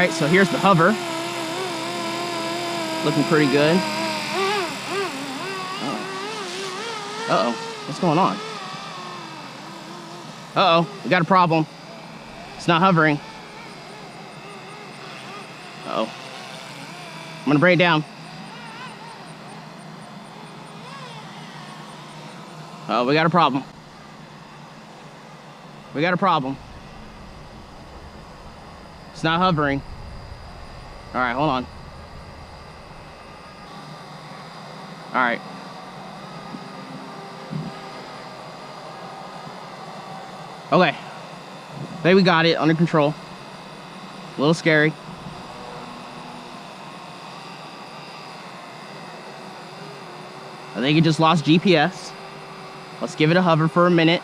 right, so here's the hover. Looking pretty good. Uh-oh, what's going on? Uh-oh, we got a problem. It's not hovering. Uh-oh. I'm gonna bring it down. Oh, we got a problem. We got a problem. It's not hovering. All right, hold on. All right. Okay. I think we got it under control. A little scary. I think it just lost GPS. Let's give it a hover for a minute.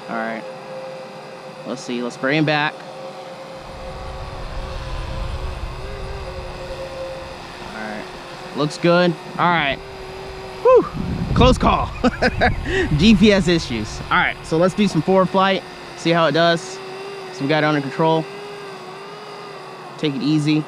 All right. Let's see. Let's bring it back. All right. Looks good. All right. Whew. Close call. GPS issues. All right. So let's do some forward flight. See how it does. So we got it under control. Take it easy.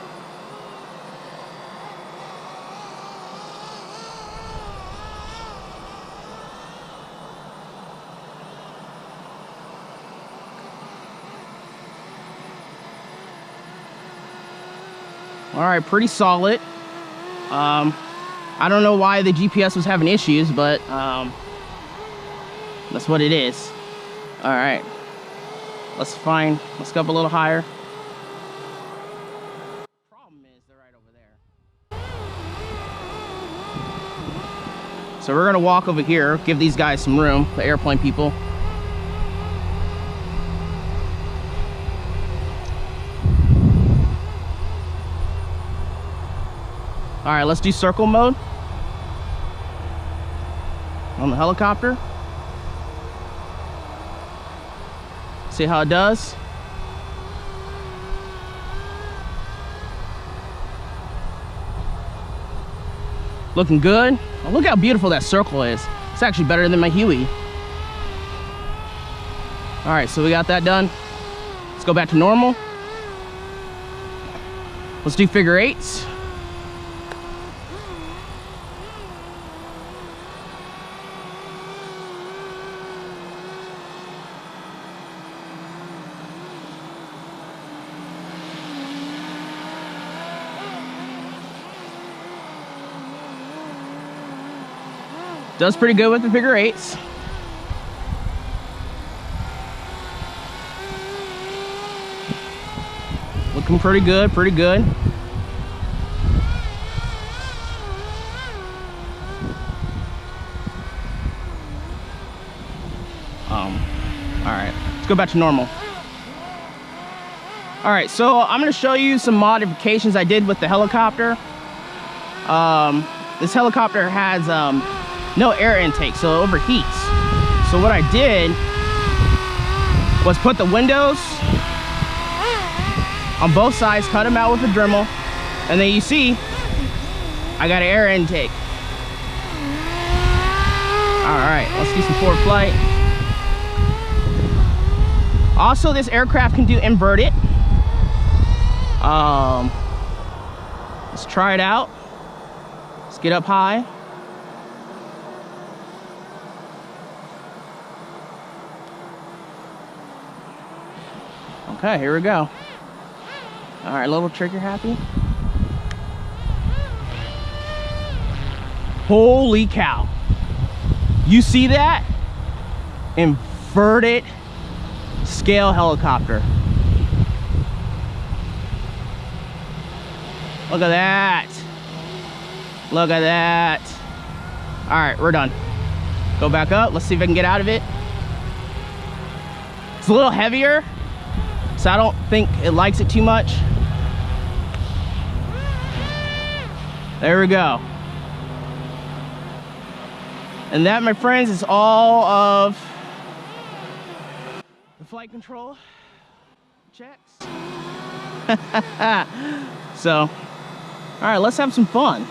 All right, pretty solid. I don't know why the GPS was having issues, but that's what it is. All right, let's go up a little higher. Problem is they're right over there. So we're gonna walk over here, give these guys some room, the airplane people. All right, let's do circle mode on the helicopter. See how it does. Looking good. Oh, look how beautiful that circle is. It's actually better than my Huey. All right, so we got that done. Let's go back to normal. Let's do figure eights. Does pretty good with the figure eights. Looking pretty good, pretty good. All right, let's go back to normal. All right, so I'm gonna show you some modifications I did with the helicopter. This helicopter has no air intake, so it overheats. So what I did was put the windows on both sides, cut them out with a Dremel, and then you see I got an air intake. All right, let's do some forward flight. Also, this aircraft can do inverted. Let's try it out. Let's get up high. Okay, here we go. All right, little trigger happy. Holy cow. You see that? Inverted scale helicopter. Look at that. Look at that. All right, we're done. Go back up. Let's see if I can get out of it. It's a little heavier, so I don't think it likes it too much. There we go. And that, my friends, is all of the flight control checks. So, all right, let's have some fun.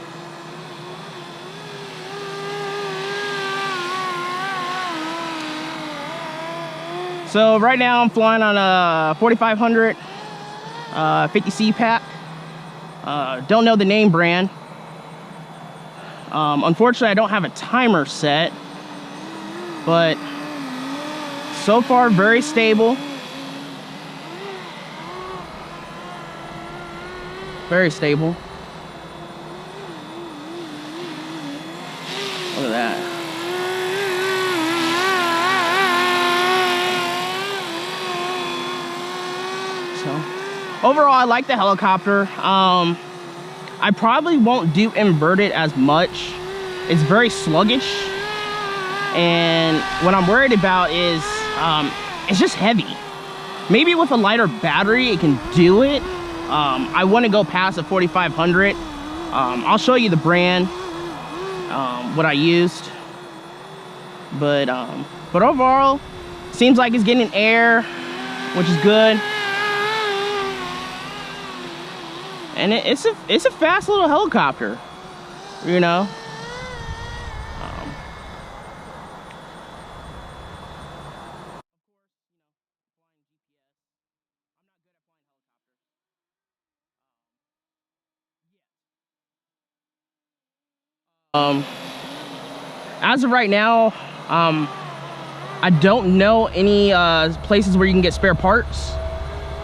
So right now I'm flying on a 4500 50C pack. Don't know the name brand. Unfortunately, I don't have a timer set, but so far very stable. Very stable. Look at that. So, overall, I like the helicopter. I probably won't do inverted as much. It's very sluggish. And what I'm worried about is, it's just heavy. Maybe with a lighter battery, it can do it. I want to go past a 4500. I'll show you the brand, what I used. But overall, seems like it's getting air, which is good. And it's a fast little helicopter, you know. As of right now, I don't know any places where you can get spare parts.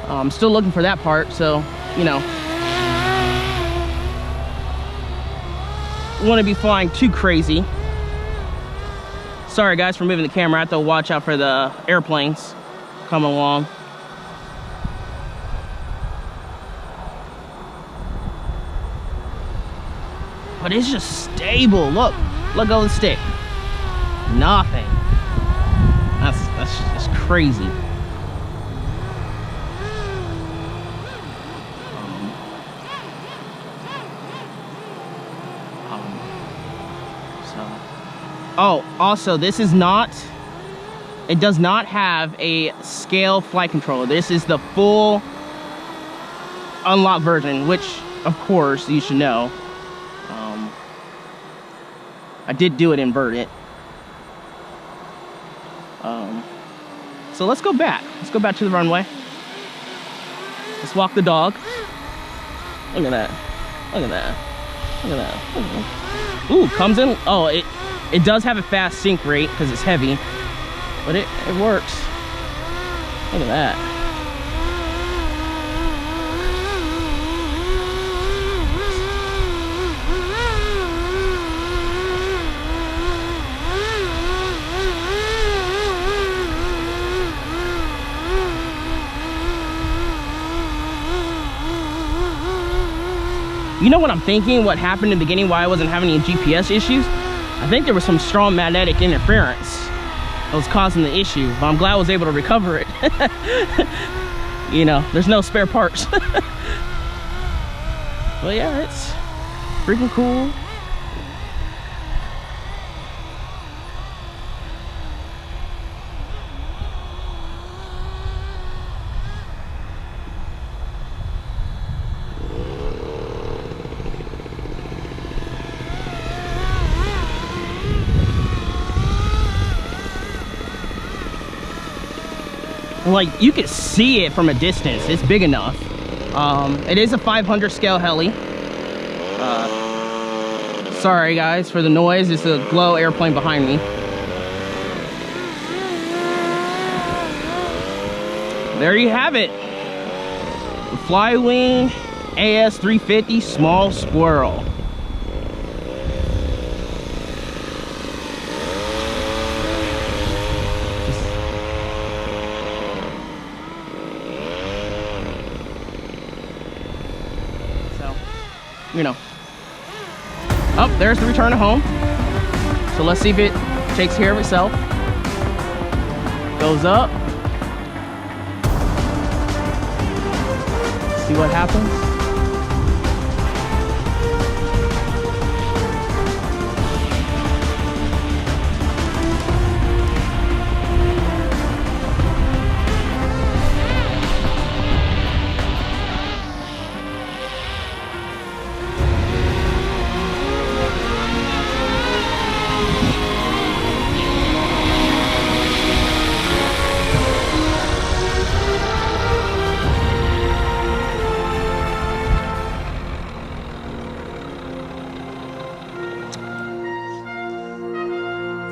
I'm still looking for that part, so you know, want to be flying too crazy. Sorry guys for moving the camera. I have to watch out for the airplanes coming along. But it's just stable. Look over the stick. Nothing. That's just crazy. Oh, also, this is not, it does not have a scale flight controller. This is the full unlocked version, which, of course, you should know. I did do it inverted. So let's go back. Let's go back to the runway. Let's walk the dog. Look at that. Look at that. Look at that. Look at that. Ooh, comes in. Oh, it does have a fast sink rate because it's heavy, but it works. Look at that. You know what I'm thinking? What happened in the beginning, why I wasn't having any GPS issues? I think there was some strong magnetic interference that was causing the issue, but I'm glad I was able to recover it. You know, there's no spare parts. But yeah, it's freaking cool. Like, you can see it from a distance. It's big enough. It is a 500 scale heli. Sorry guys for the noise. It's a glow airplane behind me. There you have it. The FlyWing AS350 small Squirrel. You know. Oh, there's the return to home. So let's see if it takes care of itself. Goes up. See what happens.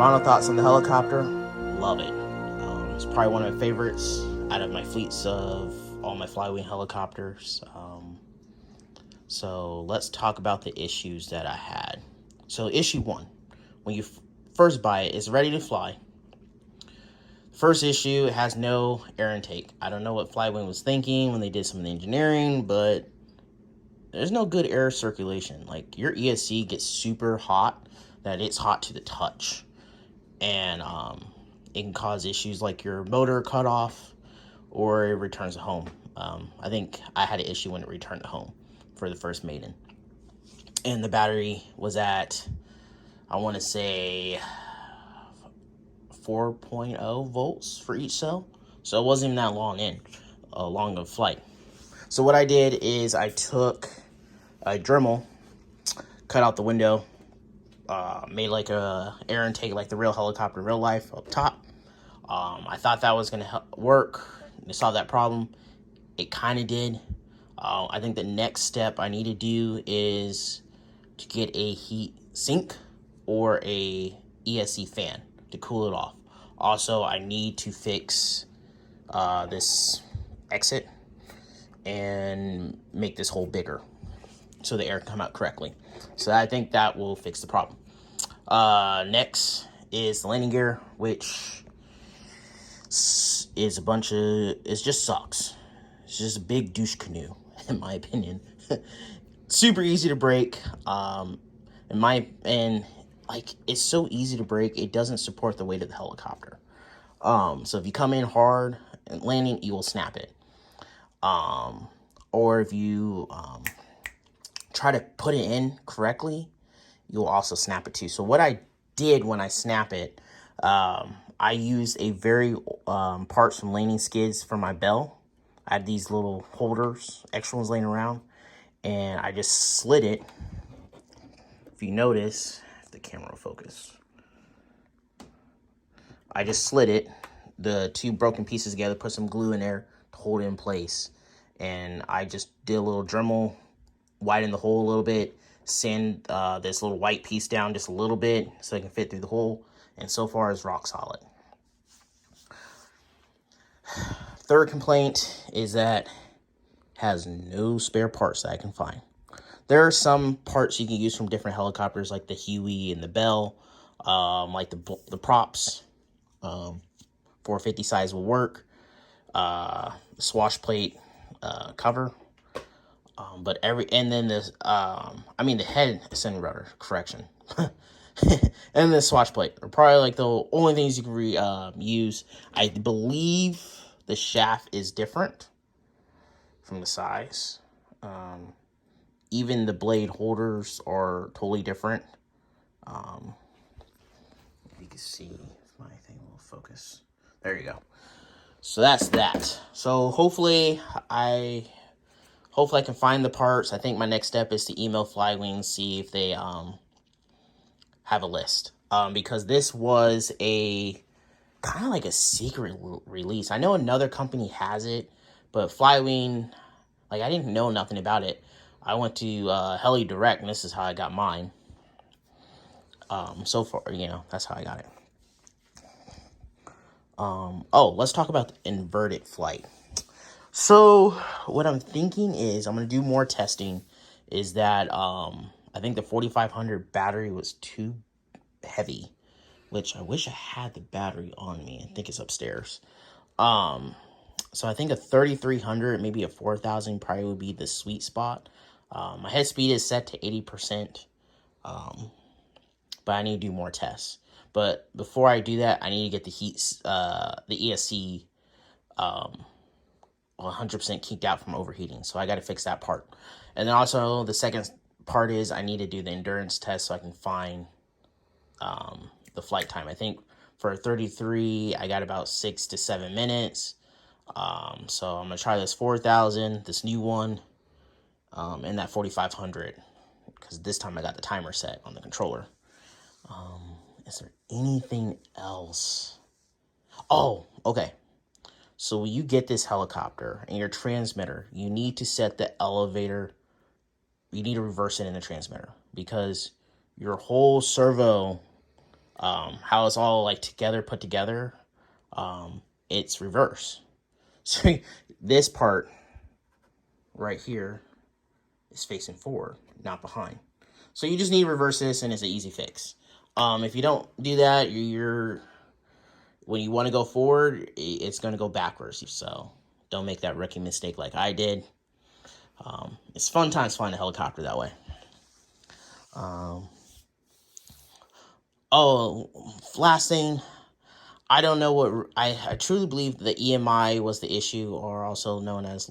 final thoughts on the helicopter. Love it. It's probably one of my favorites out of my fleets of all my FlyWing helicopters. So let's talk about the issues that I had. So issue one, when you first buy it, it's ready to fly. First issue, it has no air intake. I don't know what FlyWing was thinking when they did some of the engineering, but there's no good air circulation. Like, your ESC gets super hot, that it's hot to the touch. And it can cause issues like your motor cut off or it returns to home. I think I had an issue when it returned to home for the first maiden. And the battery was at, I want to say, 4.0 volts for each cell. So it wasn't even that long of flight. So what I did is I took a Dremel, cut out the window, made like a air intake like the real helicopter real life up top. I thought that was gonna work to solve that problem. It kind of did. I think the next step I need to do is to get a heat sink or a ESC fan to cool it off. Also, I need to fix this exit and make this hole bigger so the air can come out correctly. So I think that will fix the problem. Next is the landing gear, which is it just sucks. It's just a big douche canoe, in my opinion. Super easy to break. Like, it's so easy to break, it doesn't support the weight of the helicopter. So if you come in hard and landing, you will snap it. Or if you try to put it in correctly, you'll also snap it too. So what I did when I snap it, I used a very parts from landing skids for my bell. I had these little holders, extra ones laying around, and I just slid it. If you notice, if the camera will focus, I just slid it, the two broken pieces together, put some glue in there to hold it in place, and I just did a little Dremel, widen the hole a little bit, sand this little white piece down just a little bit so it can fit through the hole, and so far it's rock solid. Third complaint is that it has no spare parts that I can find. There are some parts you can use from different helicopters, like the Huey and the Bell, like the props. 450 size will work. Swash plate cover. And then this, the head ascending rudder, correction. And the swatch plate are probably like the only things you can use. I believe the shaft is different from the size. Even the blade holders are totally different. You can see if my thing will focus. There you go. So that's that. So hopefully I can find the parts. I think my next step is to email FlyWing, see if they have a list. Because this was a kind of like a secret release. I know another company has it, but FlyWing, like, I didn't know nothing about it. I went to Heli Direct, and this is how I got mine. So far, that's how I got it. Let's talk about the inverted flight. So what I'm thinking is I'm going to do more testing. Is that I think the 4500 battery was too heavy, which I wish I had the battery on me. I think it's upstairs. So I think a 3300, maybe a 4000 probably would be the sweet spot. My head speed is set to 80%, but I need to do more tests. But before I do that, I need to get the ESC 100% kicked out from overheating. So I got to fix that part. And then also the second part is I need to do the endurance test so I can find the flight time. I think for a 33, I got about 6 to 7 minutes. So I'm going to try this 4000, this new one, and that 4500, because this time I got the timer set on the controller. Is there anything else? Oh, okay. So when you get this helicopter and your transmitter, you need to set the elevator, you need to reverse it in the transmitter, because your whole servo how it's all like together, put together, it's reverse. So this part right here is facing forward, not behind. So you just need to reverse this, and it's an easy fix. If you don't do that, when you want to go forward, it's going to go backwards. So don't make that rookie mistake like I did. It's fun times flying a helicopter that way. Oh, last thing, I don't know what I truly believe the EMI was the issue, or also known as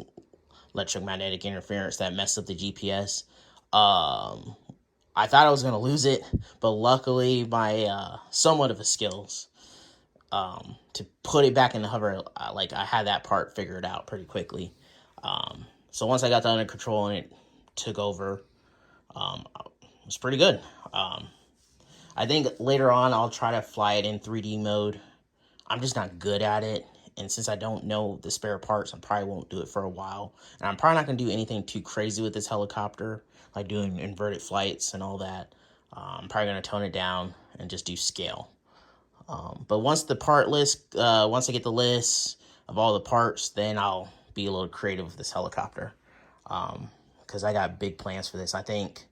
electromagnetic interference, that messed up the GPS. I thought I was gonna lose it, but luckily my somewhat of a skills to put it back in the hover, like I had that part figured out pretty quickly. So once I got that under control and it took over, it was pretty good. I think later on I'll try to fly it in 3D mode. I'm just not good at it, and since I don't know the spare parts, I probably won't do it for a while. And I'm probably not going to do anything too crazy with this helicopter, like doing inverted flights and all that. I'm probably going to tone it down and just do scale. But once the part list, once I get the list of all the parts, then I'll be a little creative with this helicopter. Because I got big plans for this. I think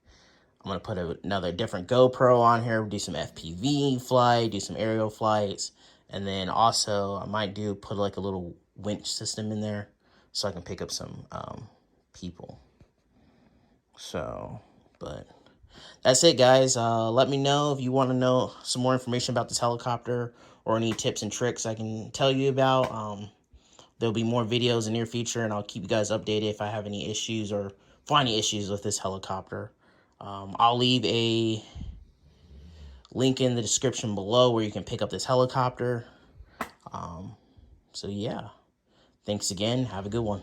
I'm going to put another different GoPro on here, do some FPV flight, do some aerial flights. And then also I might put like a little winch system in there so I can pick up some people. So, but that's it, guys. Let me know if you want to know some more information about this helicopter or any tips and tricks I can tell you about. There'll be more videos in the near future, and I'll keep you guys updated if I have any issues or find any issues with this helicopter. I'll leave a link in the description below where you can pick up this helicopter. So yeah, thanks again. Have a good one.